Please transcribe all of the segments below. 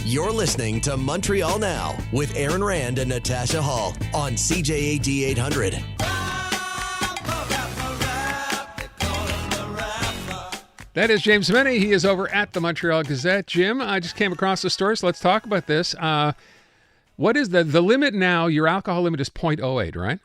You're listening to Montreal Now with Aaron Rand and Natasha Hall on CJAD 800. That is James MENNIE. He is over at the Montreal Gazette. Jim, I just came across the story, so let's talk about this. What is the limit now? Your alcohol limit is 0.08, right?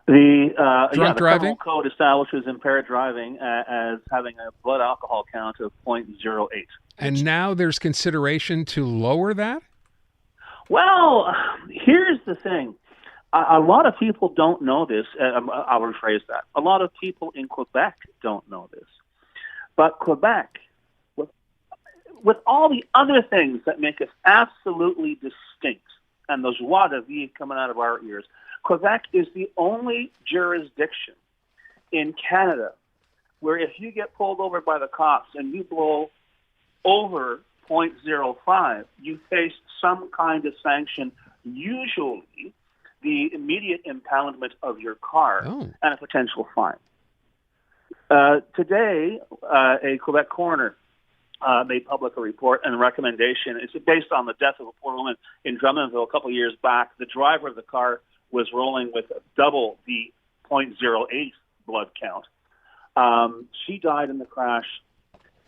The driving? Criminal Code establishes impaired driving as having a blood alcohol count of 0.08. And now there's consideration to lower that? Well, here's the thing. A lot of people don't know this. I'll rephrase that. A lot of people in Quebec don't know this. But Quebec, with all the other things that make us absolutely distinct, and the joie de vivre coming out of our ears, Quebec is the only jurisdiction in Canada where if you get pulled over by the cops and you blow over 0.05, you face some kind of sanction, usually the immediate impoundment of your car and a potential fine. Today, a Quebec coroner made public a report and recommendation. It's based on the death of a poor woman in Drummondville a couple of years back. The driver of the car was rolling with double the 0.08 blood count. She died in the crash,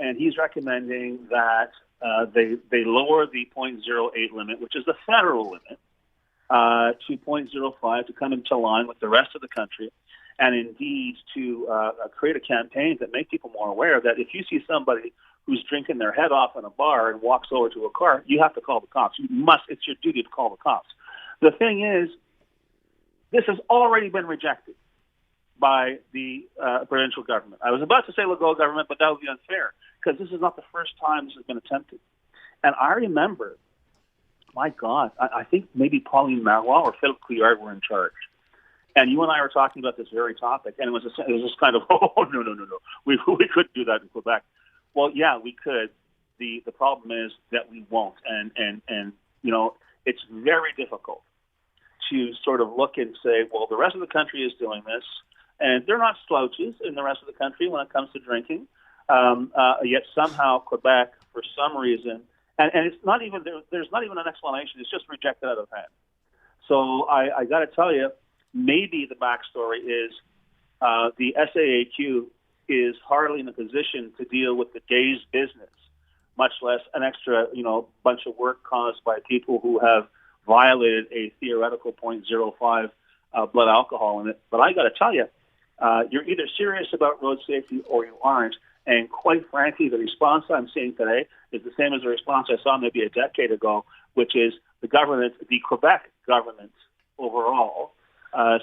and he's recommending that they lower the 0.08 limit, which is the federal limit, to 0.05 to come into line with the rest of the country, and indeed to create a campaign that make people more aware that if you see somebody who's drinking their head off in a bar and walks over to a car, you have to call the cops. You must. It's your duty to call the cops. The thing is, this has already been rejected by the provincial government. I was about to say Legault government, but that would be unfair because this is not the first time this has been attempted. And I remember, my God, I think maybe Pauline Marois or Philip Couillard were in charge. And you and I were talking about this very topic, and it was just kind of, no. We couldn't do that in Quebec. Well, yeah, we could. The problem is that we won't. And you know, it's very difficult to sort of look and say, well, the rest of the country is doing this, and they're not slouches in the rest of the country when it comes to drinking. Yet somehow Quebec, for some reason, and it's not even there's not even an explanation. It's just rejected out of hand. So I got to tell you, maybe the backstory is the SAAQ is hardly in a position to deal with the day's business, much less an extra bunch of work caused by people who have violated a theoretical 0.05 blood alcohol in it. But I got to tell you, you're either serious about road safety or you aren't. And quite frankly, the response I'm seeing today is the same as the response I saw maybe a decade ago, which is the government, the Quebec government overall,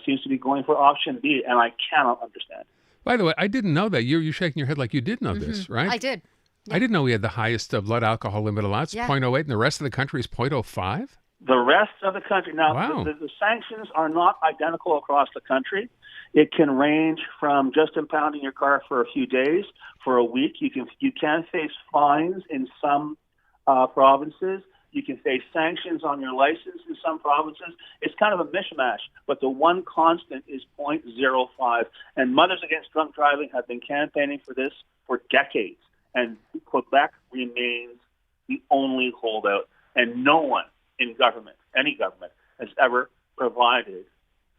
seems to be going for option B, and I cannot understand. By the way, I didn't know that. You're shaking your head like you did know this, right? I did. Yeah. I didn't know we had the highest blood alcohol limit allowed. It's 0.08, and the rest of the country is 0.05? The rest of the country. Now, wow. the sanctions are not identical across the country. It can range from just impounding your car for a few days, for a week. You can face fines in some provinces. You can face sanctions on your license in some provinces. It's kind of a mishmash, but the one constant is 0.05. And Mothers Against Drunk Driving have been campaigning for this for decades. And Quebec remains the only holdout. And no one in government, any government, has ever provided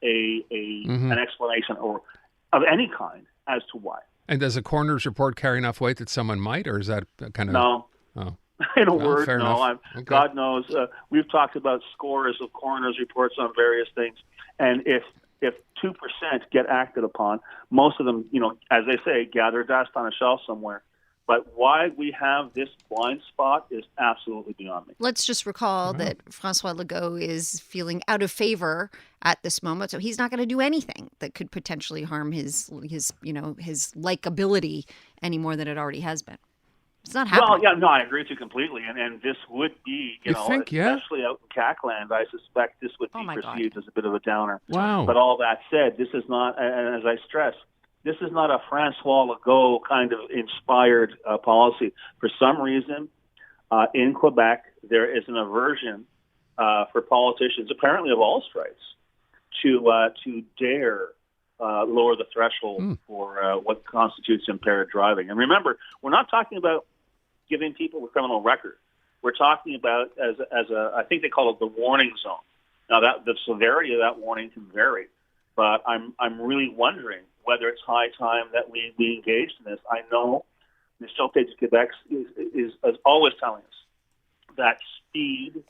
an explanation or of any kind as to why. And does a coroner's report carry enough weight that someone might, or is that kind of... No. Oh. In a word, no. Okay. God knows. We've talked about scores of coroner's reports on various things, and if 2% get acted upon, most of them, as they say, gather dust on a shelf somewhere. But why we have this blind spot is absolutely beyond me. Let's just recall that François Legault is feeling out of favor at this moment, so he's not going to do anything that could potentially harm his likability any more than it already has been. It's not happening. Well, yeah, no, I agree with you completely, and this would be, especially out in CAC-land, I suspect this would be perceived as a bit of a downer. Wow. But all that said, this is not, and as I stress, this is not a François Legault kind of inspired policy. For some reason, in Quebec, there is an aversion for politicians, apparently of all stripes, to dare lower the threshold for what constitutes impaired driving. And remember, we're not talking about giving people a criminal record. we're talking about as a I think they call it the warning zone. Now that the severity of that warning can vary, but I'm really wondering whether it's high time that we engage in this. I know the Sûreté du Québec is always telling us that speed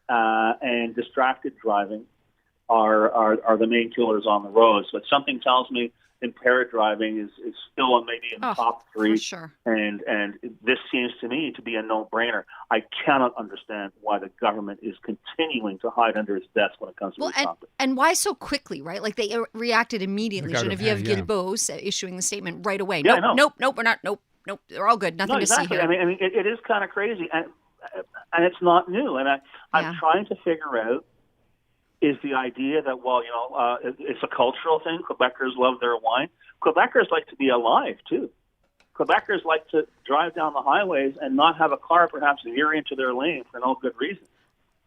and distracted driving are the main killers on the roads. But something tells me impaired driving is still maybe in the top three. For sure. And this seems to me to be a no-brainer. I cannot understand why the government is continuing to hide under its desk when it comes to this topic. And why so quickly, right? Like they reacted immediately. Geneviève Guilbeault issuing the statement right away. Yeah, nope, we're not. Nope, they're all good. Nothing to see here. I mean, it is kind of crazy, and it's not new. And I'm trying to figure out, is the idea that, well, it's a cultural thing. Quebecers love their wine. Quebecers like to be alive, too. Quebecers like to drive down the highways and not have a car perhaps veer into their lane for no good reason.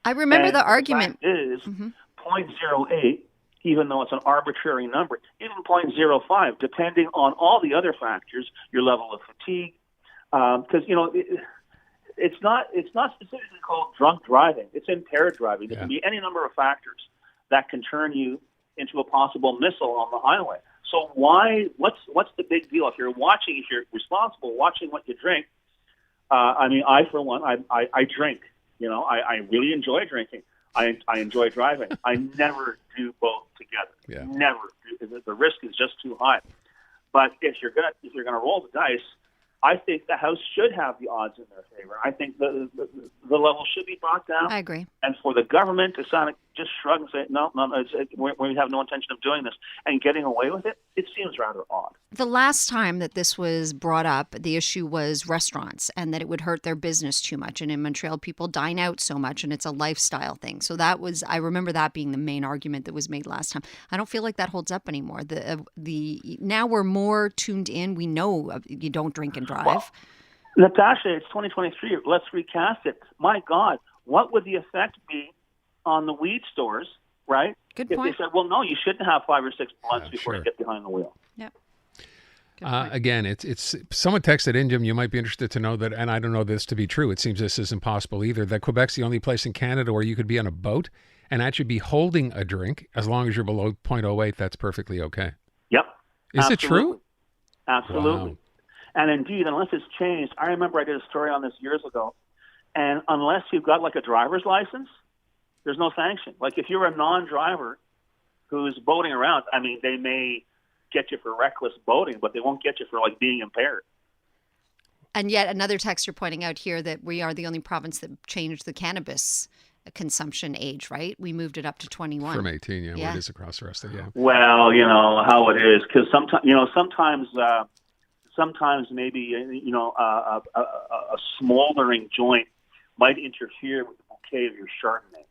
I remember the argument. The fact is 0.08, even though it's an arbitrary number, even 0.05, depending on all the other factors, your level of fatigue, because, it's not specifically called drunk driving. It's impaired driving. There can be any number of factors that can turn you into a possible missile on the highway. So what's the big deal? If you're responsible, watching what you drink. I for one, I drink. I really enjoy drinking. I enjoy driving. I never do both together. Yeah. Never. The risk is just too high. But if you're gonna roll the dice, I think the House should have the odds in their favor. I think the level should be brought down. I agree. And for the government to kind of just shrug and say, no, we have no intention of doing this, and getting away with it, it seems rather odd. The last time that this was brought up, the issue was restaurants and that it would hurt their business too much. And in Montreal, people dine out so much and it's a lifestyle thing. So I remember that being the main argument that was made last time. I don't feel like that holds up anymore. Now we're more tuned in. We know you don't drink and drive. Well, Natasha, it's 2023. Let's recast it. My God, what would the effect be on the weed stores, right? Good if point. They said, well, no, you shouldn't have 5 or 6 blunts before you get behind the wheel. Yep. Again, it's someone texted in, Jim, you might be interested to know that, and I don't know this to be true, it seems this isn't possible either, that Quebec's the only place in Canada where you could be on a boat and actually be holding a drink. As long as you're below 0.08, that's perfectly okay. Yep. Is it true? Absolutely. Wow. And indeed, unless it's changed, I remember I did a story on this years ago, and unless you've got like a driver's license, there's no sanction. Like if you're a non-driver who's boating around, I mean, they may get you for reckless boating, but they won't get you for like being impaired. And yet another text you're pointing out here that we are the only province that changed the cannabis consumption age, right? We moved it up to 21. From 18, yeah. Well, it is across the rest of Well, how it is, because sometimes maybe a smoldering joint might interfere with the bouquet of your Chardonnay.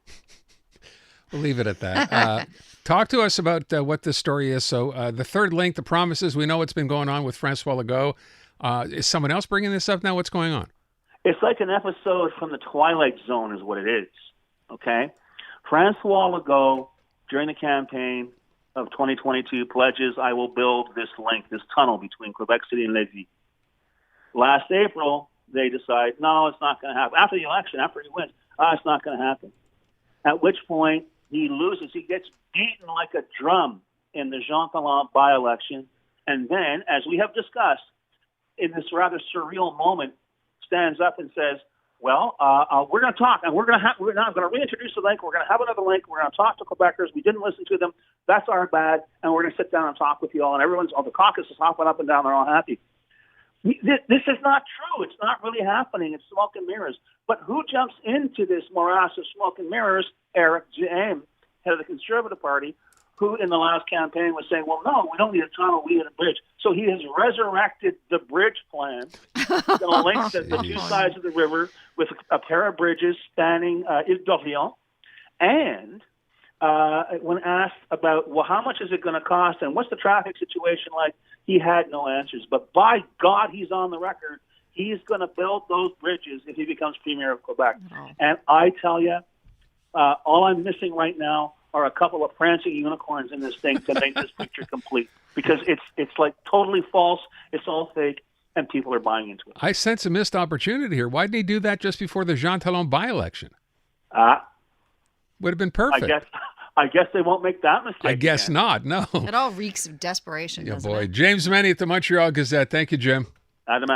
We'll leave it at that. Talk to us about what this story is. So the third link, the promises, we know what's been going on with François Legault. Is someone else bringing this up now? What's going on? It's like an episode from The Twilight Zone is what it is, okay? François Legault, during the campaign of 2022, pledges, I will build this link, this tunnel between Quebec City and Lévis. Last April, they decide, no, it's not going to happen. After the election, after he wins, it's not going to happen. At which point, he loses. He gets beaten like a drum in the Jean Talon by-election. And then, as we have discussed, in this rather surreal moment, stands up and says, well, we're going to talk, and we're now going to reintroduce the link. We're going to have another link. We're going to talk to Quebecers. We didn't listen to them. That's our bad, and we're going to sit down and talk with you all. And the caucus is hopping up and down. They're all happy. This is not true. It's not really happening. It's smoke and mirrors. But who jumps into this morass of smoke and mirrors? Eric James, head of the Conservative Party, who in the last campaign was saying, well, no, we don't need a tunnel, we need a bridge. So he has resurrected the bridge plan. He's going to link the two sides of the river with a pair of bridges spanning Ile d'Orléans. And when asked about, well, how much is it going to cost and what's the traffic situation like, he had no answers. But by God, he's on the record. He's going to build those bridges if he becomes Premier of Quebec. Oh. And I tell you, all I'm missing right now are a couple of prancing unicorns in this thing to make this picture complete. Because it's like totally false. It's all fake. and people are buying into it. I sense a missed opportunity here. Why didn't he do that just before the Jean Talon by-election? Would have been perfect. I guess they won't make that mistake. I guess again. not, no. It all reeks of desperation, Yeah, doesn't boy. it? James Mennie at the Montreal Gazette. Thank you, Jim. Adam.